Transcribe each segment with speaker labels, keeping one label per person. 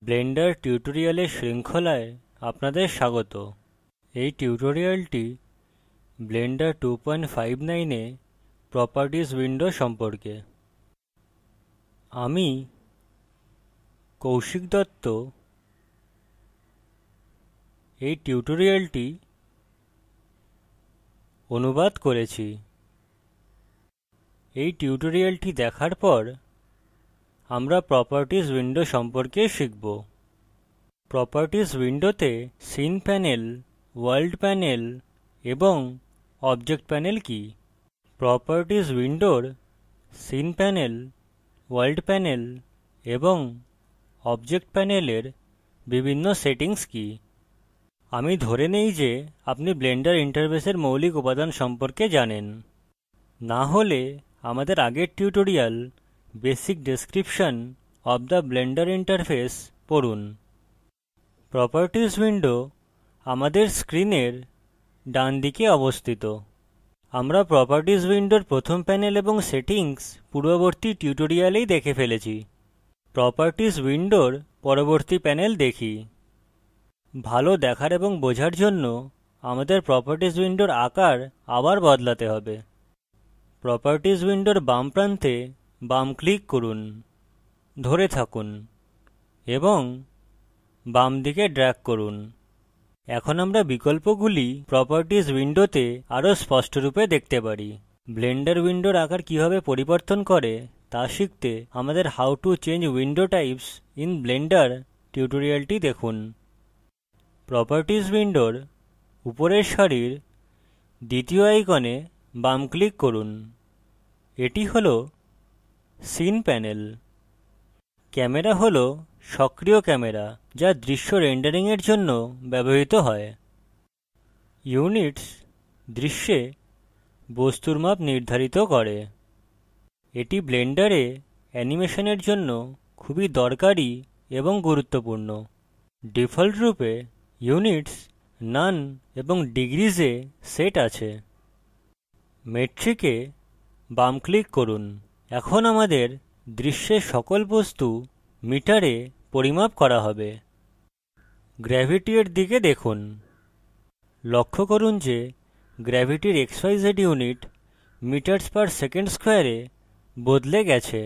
Speaker 1: Blender টিউটোরিয়ালের শৃঙ্খলায় আপনাদের স্বাগত। এই টিউটোরিয়ালটি ব্লেন্ডার 2.59 এ প্রপার্টিজ উইন্ডো সম্পর্কে। আমি কৌশিক দত্ত এই টিউটোরিয়ালটি অনুবাদ করেছি। এই টিউটোরিয়ালটি দেখার পর আমরা প্রপার্টিজ উইন্ডো সম্পর্কে শিখব। প্রপার্টিজ উইন্ডোতে সিন প্যানেল, ওয়ার্ল্ড প্যানেল এবং অবজেক্ট প্যানেল কি? প্রপার্টিজ উইন্ডোর সিন প্যানেল, ওয়ার্ল্ড প্যানেল এবং অবজেক্ট প্যানেলের বিভিন্ন সেটিংস কি? আমি ধরে নেই যে আপনি ব্লেন্ডার ইন্টারফেসের মৌলিক উপাদান সম্পর্কে জানেন। না হলে আমাদের আগের tutorial basic description of the Blender interface পড়ুন। প্রপার্টিজ উইন্ডো আমাদের স্ক্রিনের ডান দিকে অবস্থিত। আমরা প্রপার্টিজ উইন্ডোর প্রথম প্যানেল এবং সেটিংস পূর্ববর্তী টিউটোরিয়ালেই দেখে ফেলেছি। প্রপার্টিজ উইন্ডোর পরবর্তী প্যানেল দেখি। ভালো দেখার এবং বোঝার জন্য আমাদের প্রপার্টিজ উইন্ডোর আকার আবার বদলাতে হবে। প্রপার্টিজ উইন্ডোর বাম প্রান্তে বাম ক্লিক করুন, ধরে থাকুন এবং বাম দিকে ড্র্যাগ করুন। এখন আমরা বিকল্পগুলি প্রপার্টিজ উইন্ডোতে আরো স্পষ্টরূপে দেখতে পারি। ব্লেন্ডার উইন্ডোর আকার কিভাবে পরিবর্তন করে তা শিখতে আমাদের how to change window types in Blender টিউটোরিয়ালটি দেখুন। প্রপার্টিজ উইন্ডোর উপরের সারির দ্বিতীয় আইকনে বাম ক্লিক করুন। এটি হলো সিন প্যানেল। ক্যামেরা হলো সক্রিয় ক্যামেরা যা দৃশ্য রেন্ডারিং এর জন্য ব্যবহৃত হয়। ইউনিটস দৃশ্যে বস্তুর মাপ নির্ধারিত করে। এটি ব্লেন্ডারে অ্যানিমেশনের জন্য খুবই দরকারী এবং গুরুত্বপূর্ণ। ডিফল্ট রূপে ইউনিটস নান এবং ডিগ্রিজে সেট আছে। মেট্রিকে বাম ক্লিক করুন। এখন আমাদের দৃশ্যের সকল বস্তু মিটারে পরিমাপ করা হবে। গ্র্যাভিটি এর দিকে দেখুন। লক্ষ্য করুন যে গ্র্যাভিটির XYZ unit metres per second স্কোয়ারে বদলে গেছে।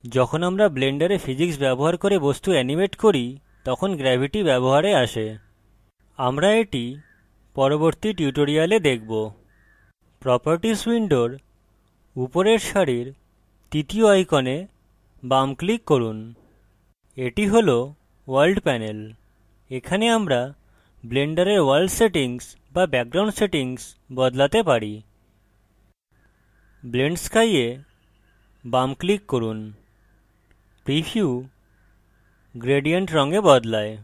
Speaker 1: যখন আমরা ব্লেন্ডারে ফিজিক্স ব্যবহার করে বস্তু অ্যানিমেট করি তখন গ্র্যাভিটি ব্যবহারে আসে। আমরা এটি পরবর্তী টিউটোরিয়ালে দেখব। প্রপার্টিজ উইন্ডোর উপরের সারির তৃতীয় আইকনে বাম ক্লিক করুন। এটি হলো ওয়ার্ল্ড প্যানেল। এখানে আমরা ব্লেন্ডারের ওয়ার্ল্ড সেটিংস বা ব্যাকগ্রাউন্ড সেটিংস বদলাতে পারি। ব্লেন্ড স্কাই এ বাম ক্লিক করুন। প্রিভিউ গ্রেডিয়েন্ট রঙে বদলায়,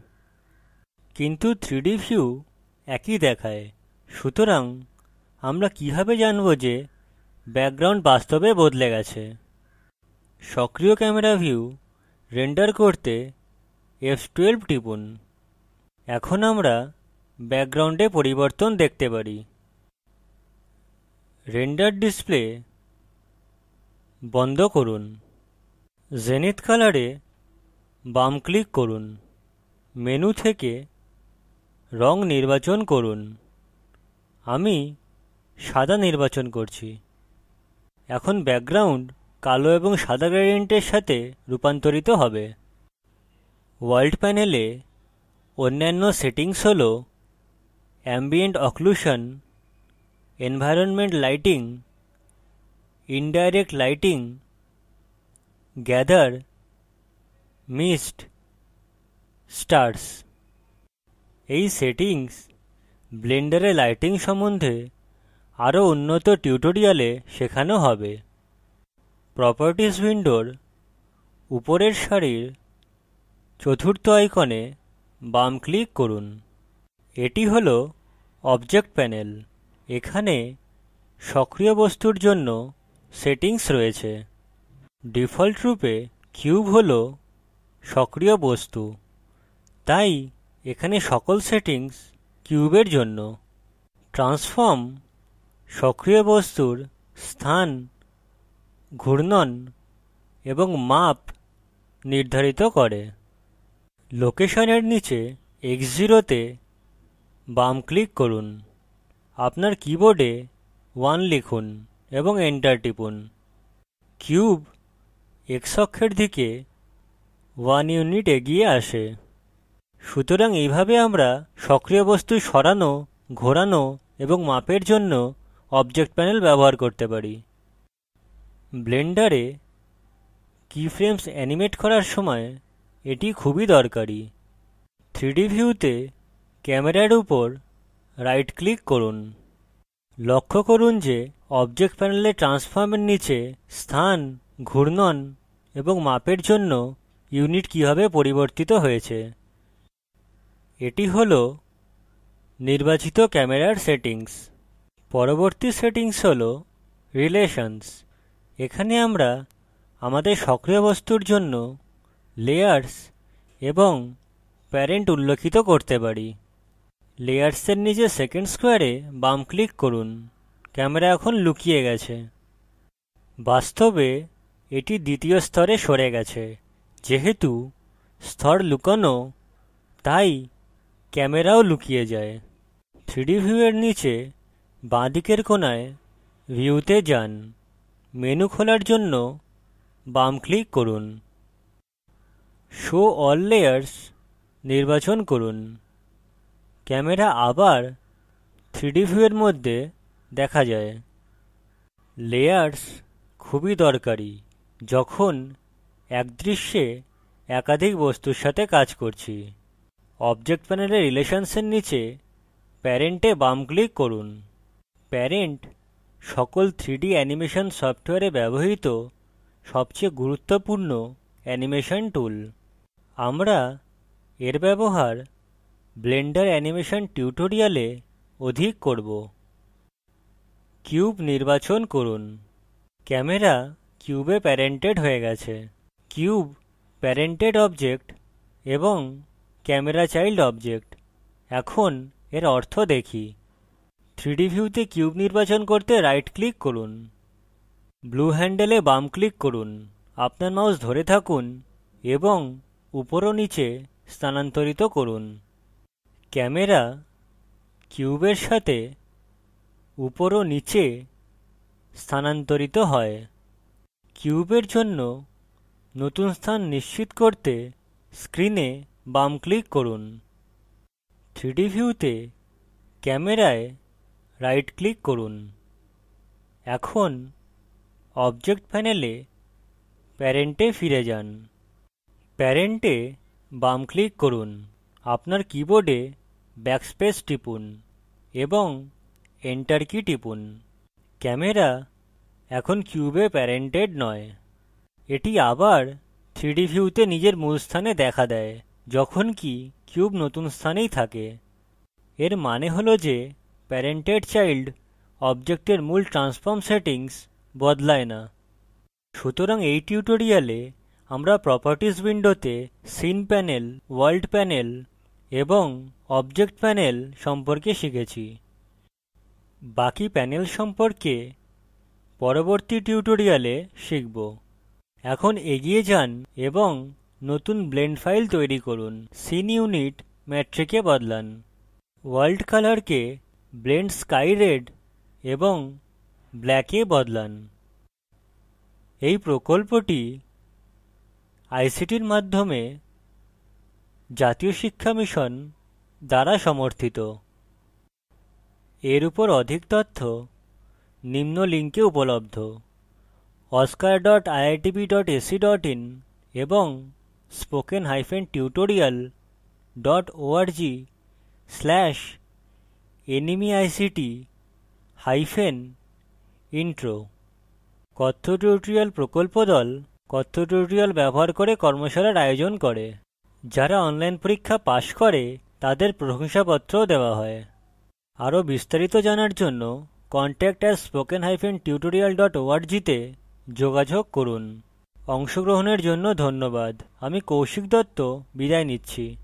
Speaker 1: কিন্তু 3D ভিউ একই দেখায়। সুতরাং আমরা কিভাবে জানব যে ব্যাকগ্রাউন্ড বাস্তবে বদলে গেছে? সক্রিয় ক্যামেরা ভিউ রেন্ডার করতে F12 টিপুন। এখন আমরা ব্যাকগ্রাউন্ডে পরিবর্তন দেখতে পারি। রেন্ডার ডিসপ্লে বন্ধ করুন। জেনিথ কালারে বাম ক্লিক করুন। মেনু থেকে রং নির্বাচন করুন। আমি সাদা নির্বাচন করছি। এখন ব্যাকগ্রাউন্ড কালো এবং সাদা গ্রেডিয়েন্টের সাথে রূপান্তরিত হবে। ওয়ার্ল্ড প্যানেলে অন্যান্য সেটিংস হল ambient occlusion, environment lighting, indirect lighting, gather, mist, stars. এই সেটিংস ব্লেন্ডারে লাইটিং সম্বন্ধে আরো উন্নত টিউটোরিয়ালে শেখানো হবে। প্রপার্টিজ উইন্ডোর উপরের সারির চতুর্থ আইকনে বাম ক্লিক করুন। এটি হলো অবজেক্ট প্যানেল। এখানে সক্রিয় বস্তুর জন্য সেটিংস রয়েছে। ডিফল্ট রূপে কিউব হলো সক্রিয় বস্তু, তাই এখানে সকল সেটিংস কিউবের জন্য। ট্রান্সফর্ম সক্রিয় বস্তুর স্থান, ঘূর্ণন এবং মাপ নির্ধারিত করে। লোকেশনের নিচে X0 তে বাম ক্লিক করুন। আপনার কীবোর্ডে 1 লিখুন এবং এন্টার টিপুন। কিউব X অক্ষের দিকে 1 ইউনিট এগিয়ে আসে। সুতরাং এইভাবে আমরা সক্রিয় বস্তু সরানো, ঘোরানো এবং মাপের জন্য অবজেক্ট প্যানেল ব্যবহার করতে পারি। ব্লেন্ডারে কিফ্রেমস অ্যানিমেট করার সময় এটি খুবই দরকারি। 3D ভিউতে ক্যামেরার উপর রাইট ক্লিক করুন। লক্ষ্য করুন যে অবজেক্ট প্যানেলে ট্রান্সফর্মের নিচে স্থান, ঘূর্ণন এবং মাপের জন্য ইউনিট কিভাবে পরিবর্তিত হয়েছে। এটি হল নির্বাচিত ক্যামেরার সেটিংস। পরবর্তী সেটিংস হল রিলেশনস। এখানে আমরা আমাদের সক্রিয় বস্তুর জন্য লেয়ার্স এবং প্যারেন্ট উল্লিখিত করতে পারি। লেয়ার্সের নিচে সেকেন্ড স্কোয়ারে বাম ক্লিক করুন। ক্যামেরা এখন লুকিয়ে গেছে। বাস্তবে এটি দ্বিতীয় স্তরে সরে গেছে। যেহেতু স্তর লুকানো, তাই ক্যামেরাও লুকিয়ে যায়। 3D ভিউয়ের নিচে বাঁদিকের কোণায় ভিউতে যান। মেনু খোলার জন্য বাম ক্লিক করুন। শো অল লেয়ার্স নির্বাচন করুন। ক্যামেরা আবার 3D ভিউয়ের মধ্যে দেখা যায়। লেয়ার্স খুবই দরকারি যখন এক দৃশ্যে একাধিক বস্তুর সাথে কাজ করছি। অবজেক্ট প্যানেলে রিলেশনসের নিচে প্যারেন্টে বাম ক্লিক করুন। প্যারেন্ট সকল 3D অ্যানিমেশন সফটওয়্যারে ব্যবহৃত সবচেয়ে গুরুত্বপূর্ণ অ্যানিমেশন টুল। আমরা এর ব্যবহার ব্লেন্ডার অ্যানিমেশন টিউটোরিয়ালে অধিক করব। কিউব নির্বাচন করুন। ক্যামেরা কিউবে প্যারেন্টেড হয়ে গেছে। কিউব প্যারেন্টেড অবজেক্ট এবং ক্যামেরা চাইল্ড অবজেক্ট। এখন এর অর্থ দেখি। 3D ভিউতে কিউব নির্বাচন করতে রাইট ক্লিক করুন। ব্লু হ্যান্ডেলে বাম ক্লিক করুন। আপনার মাউস ধরে থাকুন এবং উপর ও নিচে স্থানান্তরিত করুন। ক্যামেরা কিউবের সাথে উপর ও নিচে স্থানান্তরিত হয়। কিউবের জন্য নতুন স্থান নিশ্চিত করতে স্ক্রিনে বাম ক্লিক করুন। 3D ভিউতে ক্যামেরায় রাইট ক্লিক করুন। এখন অবজেক্ট প্যানেলে প্যারেন্টে ফিরে যান। প্যারেন্টে বাম ক্লিক করুন। আপনার কীবোর্ডে ব্যাকস্পেস টিপুন এবং এন্টার কি টিপুন। ক্যামেরা এখন কিউবে প্যারেন্টেড নয়। এটি আবার 3D ভিউতে নিজের মূল স্থানে দেখা দেয়, যখন কি কিউব নতুন স্থানেই থাকে। এর মানে হলো যে প্যারেন্টেড চাইল্ড অবজেক্টের মূল ট্রান্সফর্ম সেটিংস বদলায় না। সুতরাং এই টিউটোরিয়ালে আমরা প্রপার্টিজ উইন্ডোতে সিন প্যানেল, ওয়ার্ল্ড প্যানেল এবং অবজেক্ট প্যানেল সম্পর্কে শিখেছি। বাকি প্যানেল সম্পর্কে পরবর্তী টিউটোরিয়ালে শিখব। এখন এগিয়ে যান এবং নতুন ব্লেন্ড ফাইল তৈরি করুন। সিন ইউনিট মেট্রিকে বদলান। ওয়ার্ল্ড কালারকে ব্লেন্ড স্কাই রেড এবং ব্ল্যাকে বদলান। এই প্রকল্পটি আইসিটির মাধ্যমে জাতীয় শিক্ষা মিশন দ্বারা সমর্থিত। এর উপর অধিক তথ্য নিম্ন লিঙ্কে উপলব্ধ: oscar.iitb.ac.in এবং spoken-tutorial.org/nmeict-intro। কথ্য টিউটোরিয়াল প্রকল্প দল কথ্য টিউটোরিয়াল ব্যবহার করে কর্মশালার আয়োজন করে। যারা অনলাইন পরীক্ষা পাস করে তাদের প্রশংসাপত্রও দেওয়া হয়। আরও বিস্তারিত জানার জন্য contact@spoken-tutorial.org তে যোগাযোগ করুন। অংশগ্রহণের জন্য ধন্যবাদ। আমি কৌশিক দত্ত বিদায় নিচ্ছি।